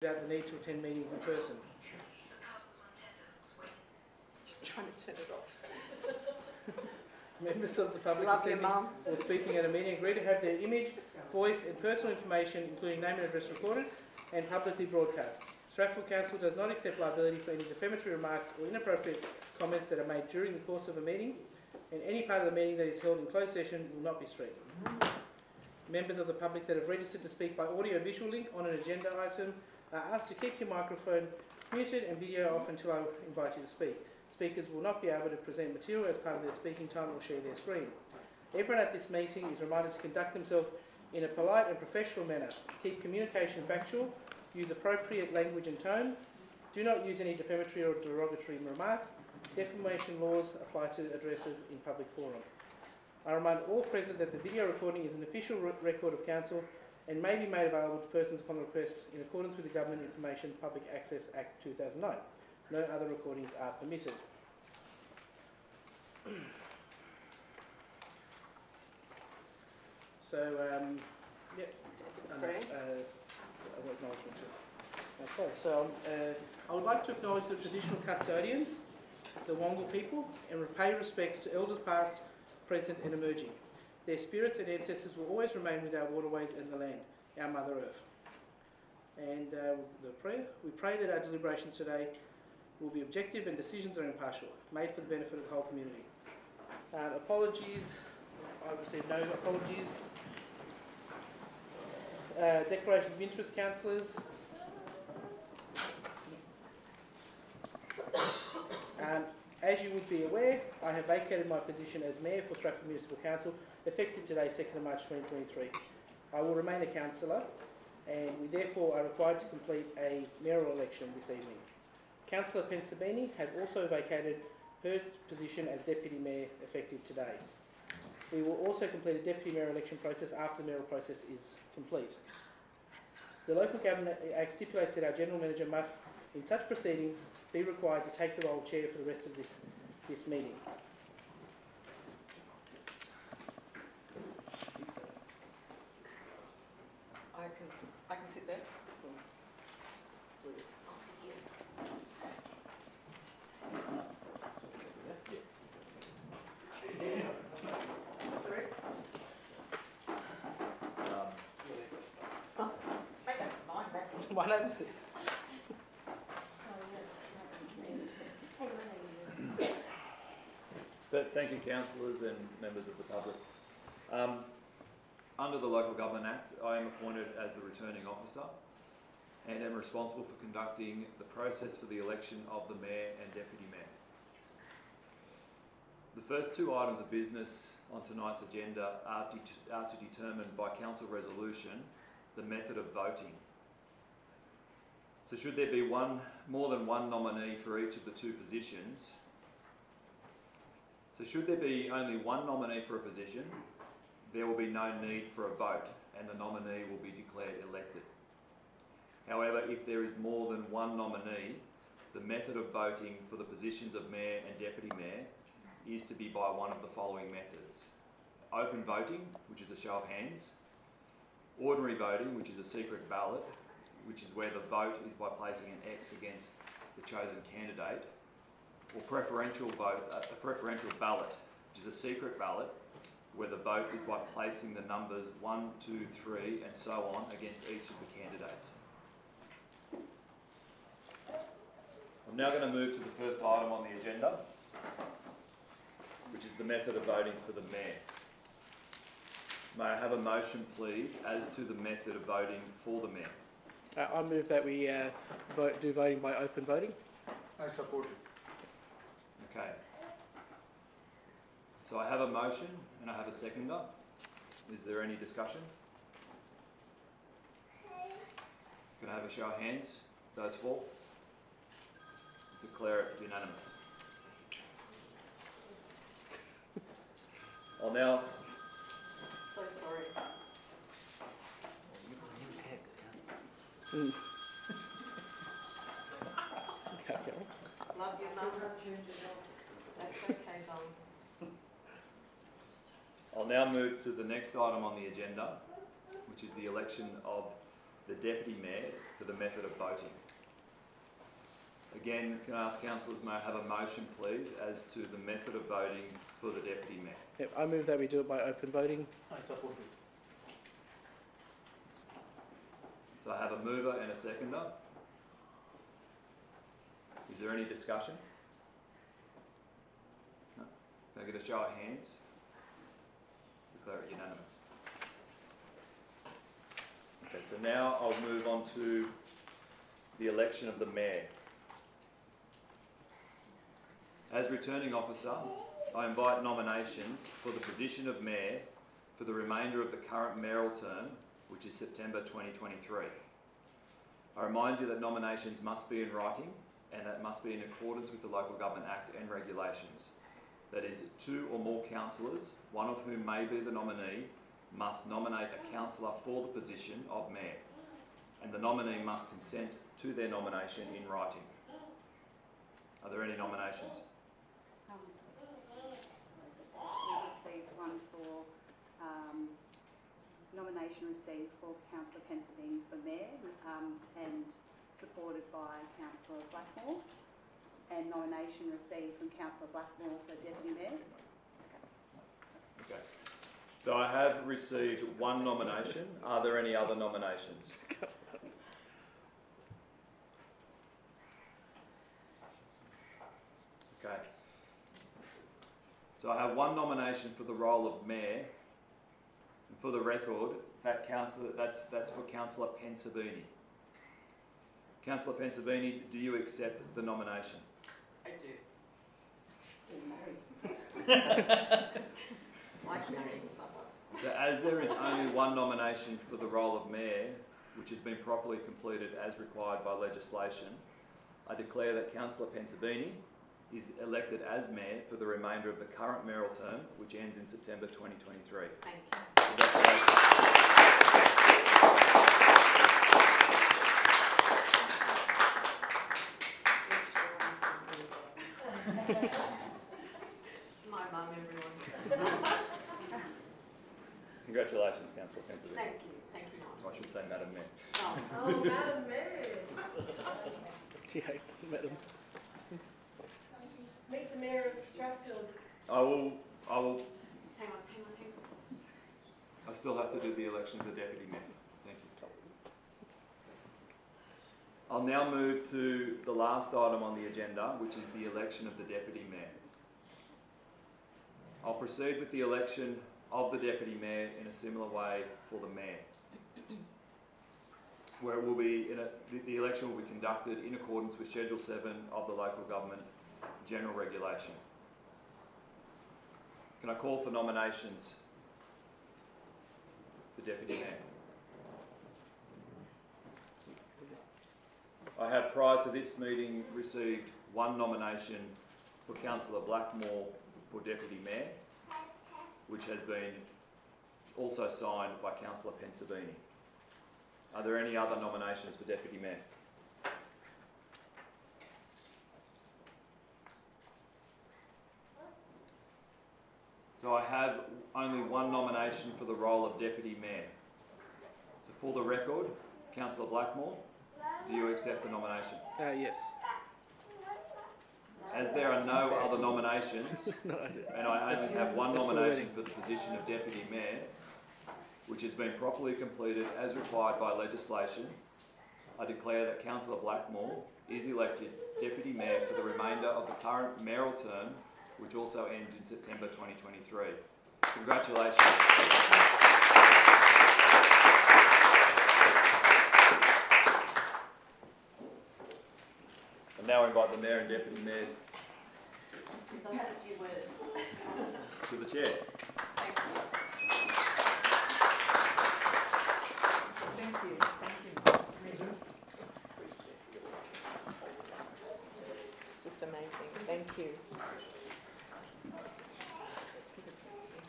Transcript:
without the need to attend meetings in person. Just trying to turn it off. Members of the public Love you, attending Mum. or speaking at a meeting agree to have their image, voice and personal information, including name and address, recorded and publicly broadcast. Strathfield Council does not accept liability for any defamatory remarks or inappropriate comments that are made during the course of a meeting, and any part of the meeting that is held in closed session will not be streamed. Members of the public that have registered to speak by audio-visual link on an agenda item are asked to keep your microphone muted and video off until I invite you to speak. Speakers will not be able to present material as part of their speaking time or share their screen. Everyone at this meeting is reminded to conduct themselves in a polite and professional manner. Keep communication factual, use appropriate language and tone, do not use any defamatory or derogatory remarks. Defamation laws apply to addresses in public forum. I remind all present that the video recording is an official record of Council and may be made available to persons upon request in accordance with the Government Information Public Access Act 2009. No other recordings are permitted. So, yeah, acknowledgement too. Okay, so I would like to acknowledge the traditional custodians, the Wongal people, and pay respects to elders past, present and emerging. Their spirits and ancestors will always remain with our waterways and the land, our Mother Earth. And the prayer, we pray that our deliberations today will be objective and decisions are impartial, made for the benefit of the whole community. Apologies, I received no apologies. Declaration of interest, councillors. As you would be aware, I have vacated my position as Mayor for Strathfield Municipal Council, effective today, 2nd of March 2023. I will remain a councillor, and we therefore are required to complete a mayoral election this evening. Councillor Pensabini has also vacated her position as Deputy Mayor, effective today. We will also complete a Deputy Mayor election process after the mayoral process is complete. The Local Government Act stipulates that our General Manager must, in such proceedings, be required to take the role of Chair for the rest of this meeting. I can sit there. I'll sit here. Sorry? I don't mind that. My name is... Thank you, councillors and members of the public. Under the Local Government Act, I am appointed as the returning officer and am responsible for conducting the process for the election of the Mayor and Deputy Mayor. The first two items of business on tonight's agenda are to determine by council resolution the method of voting. So should there be more than one nominee for each of the two positions, so should there be only one nominee for a position, there will be no need for a vote and the nominee will be declared elected. However, if there is more than one nominee, the method of voting for the positions of Mayor and Deputy Mayor is to be by one of the following methods. Open voting, which is a show of hands. Ordinary voting, which is a secret ballot, which is where the vote is by placing an X against the chosen candidate. Or preferential vote, a preferential ballot, which is a secret ballot, where the vote is by placing the numbers 1, 2, 3 and so on against each of the candidates. I'm now going to move to the first item on the agenda, which is the method of voting for the Mayor. May I have a motion, please, as to the method of voting for the Mayor? I move that we do voting by open voting. I support it. Okay. So I have a motion and I have a seconder. Is there any discussion? Can I have a show of hands? Those for? Declare it unanimous. I'll now... So sorry. Okay. Love you, Mum. That's okay, Mum. I'll now move to the next item on the agenda, which is the election of the Deputy Mayor for the method of voting. Again, can I ask councillors, may I have a motion please as to the method of voting for the Deputy Mayor? Yep, I move that we do it by open voting. I support it. So I have a mover and a seconder. Is there any discussion? No? Can I get a show of hands? Declare it unanimous. Okay, so now I'll move on to the election of the Mayor. As Returning Officer, I invite nominations for the position of Mayor for the remainder of the current mayoral term, which is September 2023. I remind you that nominations must be in writing and that must be in accordance with the Local Government Act and regulations. That is, 2 or more councillors, one of whom may be the nominee, must nominate a councillor for the position of Mayor, and the nominee must consent to their nomination in writing. Are there any nominations? We received one for nomination received for Councillor Pensevine for Mayor and supported by Councillor Blackmore, and nomination received from Councillor Blackmore for Deputy Mayor. Okay. So I have received one nomination. Are there any other nominations? Okay. So I have one nomination for the role of Mayor. And for the record, that's for Councillor Pensevine. Councillor Pensevine, do you accept the nomination? I do. It's like marrying someone. So as there is only one nomination for the role of Mayor, which has been properly completed as required by legislation, I declare that Councillor Pensevine is elected as Mayor for the remainder of the current mayoral term, which ends in September 2023. Thank you. Congratulations. It's my mum, everyone. Congratulations, Councillor Pensevine. Thank you, Mike. I should say Madam Mayor. Oh, Oh, Madam Mayor. She hates the madam. Make the mayor of Strathfield. I will, hang on. I still have to do the election of the Deputy Mayor. Thank you. I'll now move to the last item on the agenda, which is the election of the Deputy Mayor. I'll proceed with the election of the Deputy Mayor in a similar way for the Mayor, where it will be the election will be conducted in accordance with Schedule 7 of the Local Government General Regulation. Can I call for nominations for Deputy Mayor? I have, prior to this meeting, received one nomination for Councillor Blackmore for Deputy Mayor, which has been also signed by Councillor Pensevine. Are there any other nominations for Deputy Mayor? So I have only one nomination for the role of Deputy Mayor. So for the record, Councillor Blackmore, do you accept the nomination? Yes. As there are no other nominations, No, I do. and I only have one That's for nomination wedding. for the position of Deputy Mayor, which has been properly completed as required by legislation, I declare that Councillor Blackmore is elected Deputy Mayor for the remainder of the current mayoral term, which also ends in September 2023. Congratulations. I now invite the Mayor and Deputy Mayor Because I had a few words. to the chair. Thank you. Thank you. It's just amazing. Thank you.